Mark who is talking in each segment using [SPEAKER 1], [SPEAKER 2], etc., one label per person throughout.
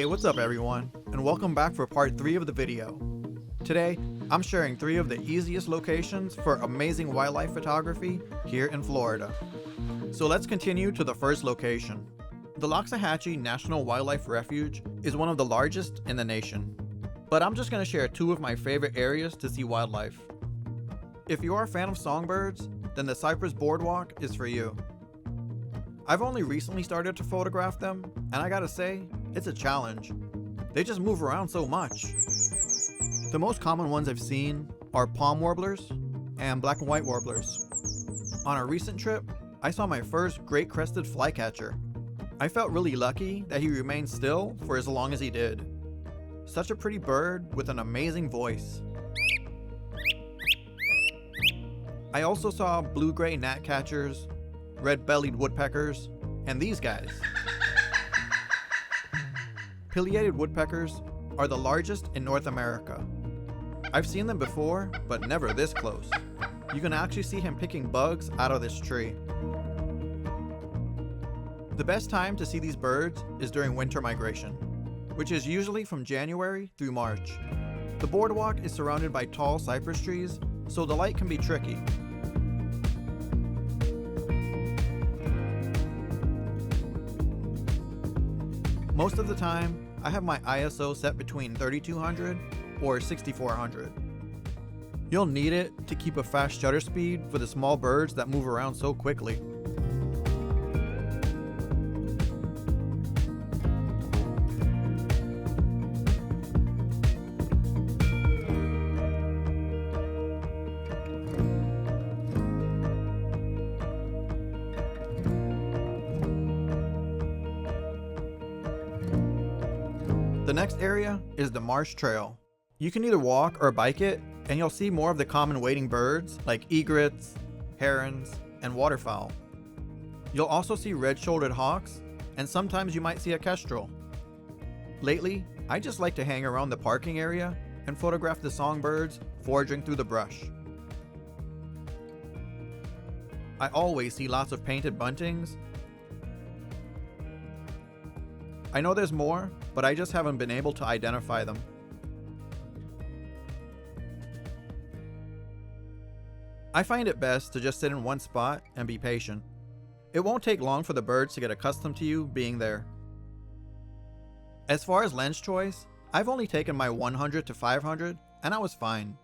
[SPEAKER 1] Hey, what's up everyone, and welcome back for part 3 of the video. Today, I'm sharing 3 of the easiest locations for amazing wildlife photography here in Florida. So let's continue to the first location. The Loxahatchee National Wildlife Refuge is one of the largest in the nation, but I'm just going to share 2 of my favorite areas to see wildlife. If you are a fan of songbirds, then the Cypress Boardwalk is for you. I've only recently started to photograph them, and I gotta say, it's a challenge. They just move around so much. The most common ones I've seen are palm warblers and black and white warblers. On a recent trip, I saw my first great crested flycatcher. I felt really lucky that he remained still for as long as he did. Such a pretty bird with an amazing voice. I also saw blue-gray gnatcatchers, red-bellied woodpeckers, and these guys. Pileated woodpeckers are the largest in North America. I've seen them before, but never this close. You can actually see him picking bugs out of this tree. The best time to see these birds is during winter migration, which is usually from January through March. The boardwalk is surrounded by tall cypress trees, so the light can be tricky. Most of the time, I have my ISO set between 3200 or 6400. You'll need it to keep a fast shutter speed for the small birds that move around so quickly. The next area is the Marsh Trail. You can either walk or bike it, and you'll see more of the common wading birds like egrets, herons, and waterfowl. You'll also see red-shouldered hawks, and sometimes you might see a kestrel. Lately, I just like to hang around the parking area and photograph the songbirds foraging through the brush. I always see lots of painted buntings. I know there's more, but I just haven't been able to identify them. I find it best to just sit in one spot and be patient. It won't take long for the birds to get accustomed to you being there. As far as lens choice, I've only taken my 100 to 500 and I was fine.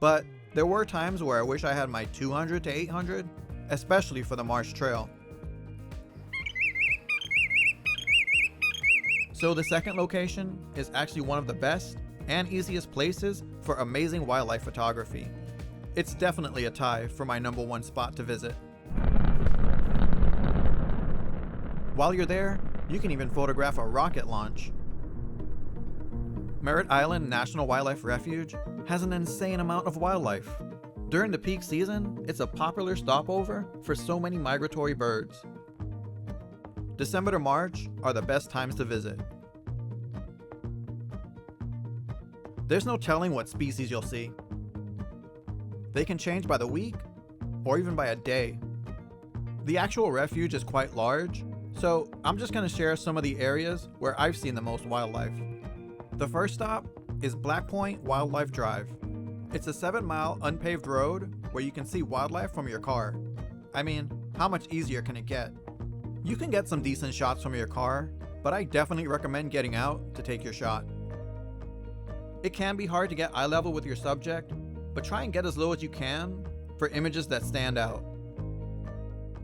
[SPEAKER 1] But there were times where I wish I had my 200 to 800, especially for the Marsh Trail. So the second location is actually one of the best and easiest places for amazing wildlife photography. It's definitely a tie for my number 1 spot to visit. While you're there, you can even photograph a rocket launch. Merritt Island National Wildlife Refuge has an insane amount of wildlife. During the peak season, it's a popular stopover for so many migratory birds. December to March are the best times to visit. There's no telling what species you'll see. They can change by the week or even by a day. The actual refuge is quite large, so I'm just going to share some of the areas where I've seen the most wildlife. The first stop is Black Point Wildlife Drive. It's a 7-mile unpaved road where you can see wildlife from your car. I mean, how much easier can it get? You can get some decent shots from your car, but I definitely recommend getting out to take your shot. It can be hard to get eye level with your subject, but try and get as low as you can for images that stand out.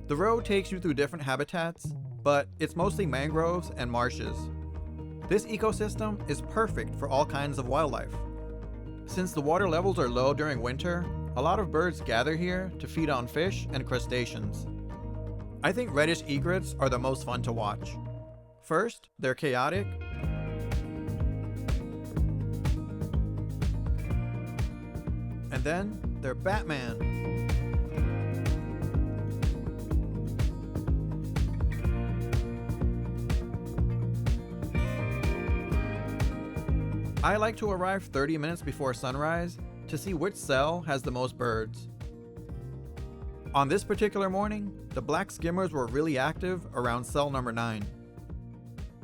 [SPEAKER 1] The road takes you through different habitats, but it's mostly mangroves and marshes. This ecosystem is perfect for all kinds of wildlife. Since the water levels are low during winter, a lot of birds gather here to feed on fish and crustaceans. I think reddish egrets are the most fun to watch. First, they're chaotic. And then, they're Batman. I like to arrive 30 minutes before sunrise to see which cell has the most birds. On this particular morning, the black skimmers were really active around cell number 9.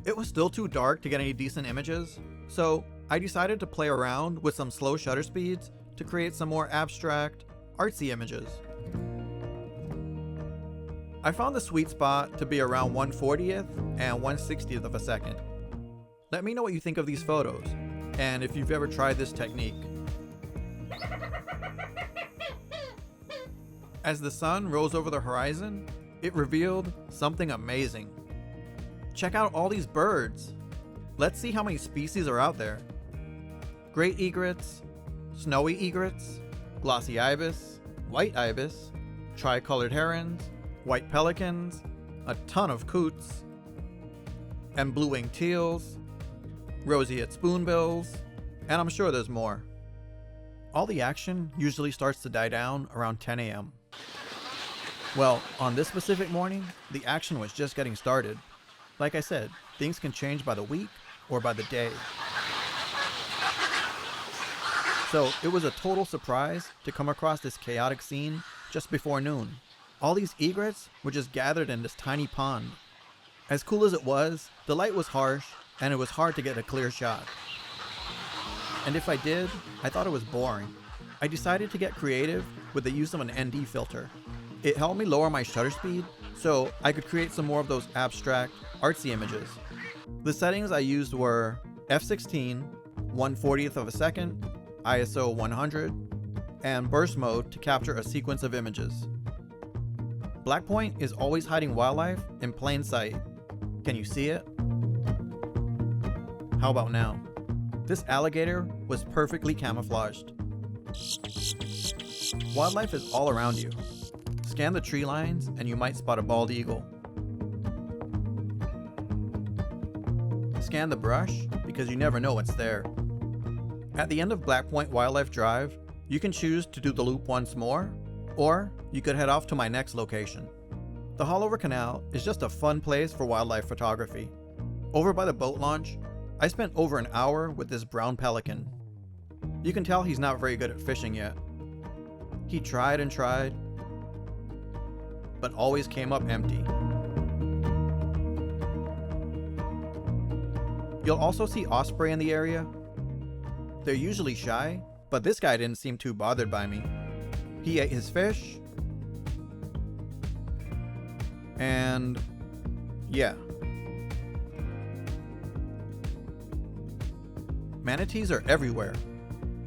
[SPEAKER 1] It was still too dark to get any decent images, so I decided to play around with some slow shutter speeds to create some more abstract, artsy images. I found the sweet spot to be around 1/40th and 1/60th of a second. Let me know what you think of these photos, and if you've ever tried this technique. As the sun rose over the horizon, it revealed something amazing. Check out all these birds. Let's see how many species are out there. Great egrets, snowy egrets, glossy ibis, white ibis, tricolored herons, white pelicans, a ton of coots, and blue-winged teals, roseate spoonbills, and I'm sure there's more. All the action usually starts to die down around 10 a.m. Well, on this specific morning, the action was just getting started. Like I said, things can change by the week or by the day. So it was a total surprise to come across this chaotic scene just before noon. All these egrets were just gathered in this tiny pond. As cool as it was, the light was harsh and it was hard to get a clear shot. And if I did, I thought it was boring. I decided to get creative with the use of an ND filter. It helped me lower my shutter speed so I could create some more of those abstract, artsy images. The settings I used were f16, 1/40th of a second, ISO 100, and burst mode to capture a sequence of images. Black point is always hiding wildlife in plain sight. Can you see it? How about now? This alligator was perfectly camouflaged. Wildlife is all around you. Scan the tree lines and you might spot a bald eagle. Scan the brush because you never know what's there. At the end of Black Point Wildlife Drive, you can choose to do the loop once more, or you could head off to my next location. The Haulover Canal is just a fun place for wildlife photography. Over by the boat launch, I spent over an hour with this brown pelican. You can tell he's not very good at fishing yet. He tried and tried, but always came up empty. You'll also see osprey in the area. They're usually shy, but this guy didn't seem too bothered by me. He ate his fish, and yeah. Manatees are everywhere.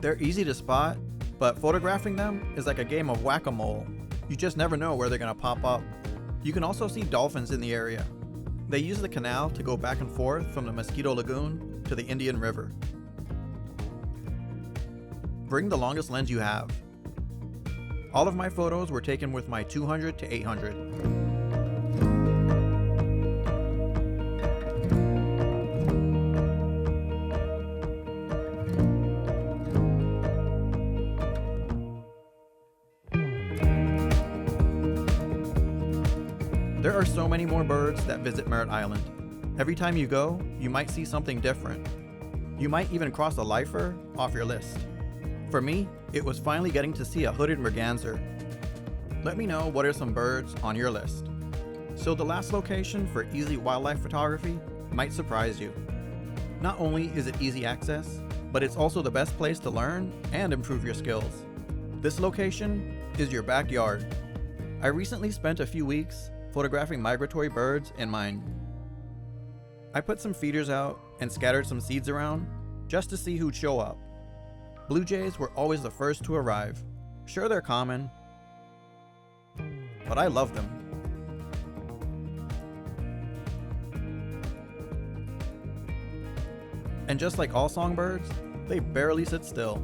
[SPEAKER 1] They're easy to spot, but photographing them is like a game of whack-a-mole. You just never know where they're gonna pop up. You can also see dolphins in the area. They use the canal to go back and forth from the Mosquito Lagoon to the Indian River. Bring the longest lens you have. All of my photos were taken with my 200 to 800. There are so many more birds that visit Merritt Island. Every time you go, you might see something different. You might even cross a lifer off your list. For me, it was finally getting to see a hooded merganser. Let me know what are some birds on your list. So the last location for easy wildlife photography might surprise you. Not only is it easy access, but it's also the best place to learn and improve your skills. This location is your backyard. I recently spent a few weeks photographing migratory birds in mine. I put some feeders out and scattered some seeds around just to see who'd show up. Blue jays were always the first to arrive. Sure, they're common, but I love them. And just like all songbirds, they barely sit still.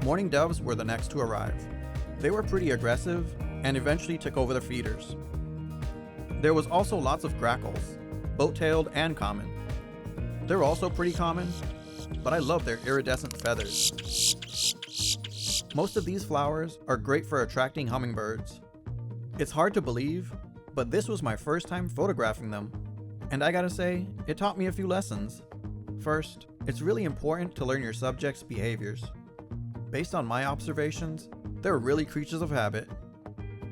[SPEAKER 1] Mourning doves were the next to arrive. They were pretty aggressive and eventually took over the feeders. There was also lots of grackles, boat-tailed and common. They're also pretty common, but I love their iridescent feathers. Most of these flowers are great for attracting hummingbirds. It's hard to believe, but this was my first time photographing them. And I gotta say, it taught me a few lessons. First, it's really important to learn your subject's behaviors. Based on my observations, they're really creatures of habit.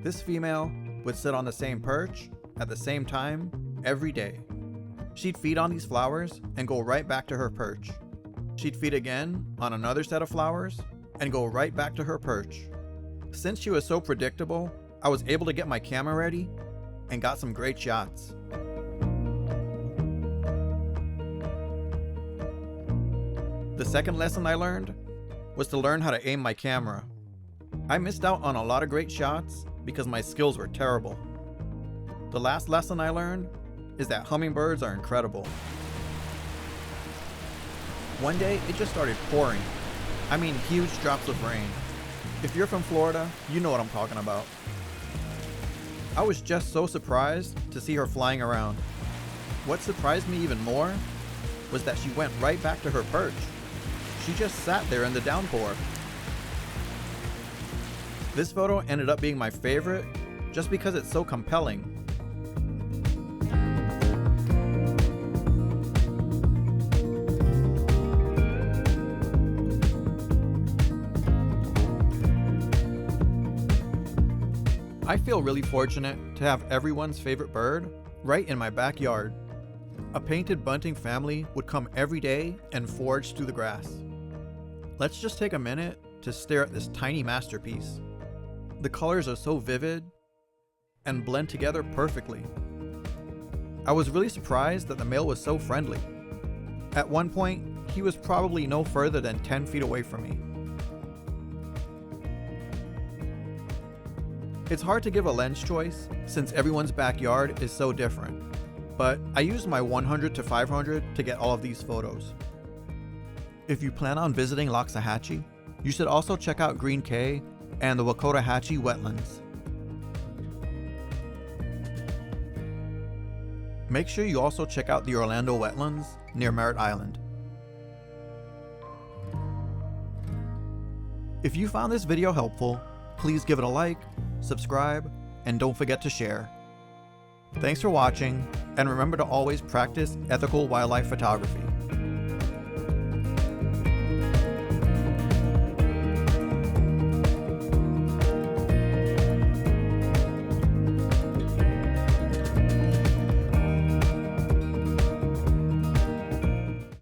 [SPEAKER 1] This female would sit on the same perch at the same time every day. She'd feed on these flowers and go right back to her perch. She'd feed again on another set of flowers and go right back to her perch. Since she was so predictable, I was able to get my camera ready and got some great shots. The second lesson I learned was to learn how to aim my camera. I missed out on a lot of great shots because my skills were terrible. The last lesson I learned is that hummingbirds are incredible. One day, it just started pouring. I mean, huge drops of rain. If you're from Florida, you know what I'm talking about. I was just so surprised to see her flying around. What surprised me even more was that she went right back to her perch. She just sat there in the downpour. This photo ended up being my favorite just because it's so compelling. I feel really fortunate to have everyone's favorite bird right in my backyard. A painted bunting family would come every day and forage through the grass. Let's just take a minute to stare at this tiny masterpiece. The colors are so vivid and blend together perfectly. I was really surprised that the male was so friendly. At one point, he was probably no further than 10 feet away from me. It's hard to give a lens choice since everyone's backyard is so different, but I used my 100 to 500 to get all of these photos. If you plan on visiting Loxahatchee, you should also check out Green Cay and the Loxahatchee wetlands. Make sure you also check out the Orlando wetlands near Merritt Island. If you found this video helpful, please give it a like, subscribe, and don't forget to share. Thanks for watching, and remember to always practice ethical wildlife photography.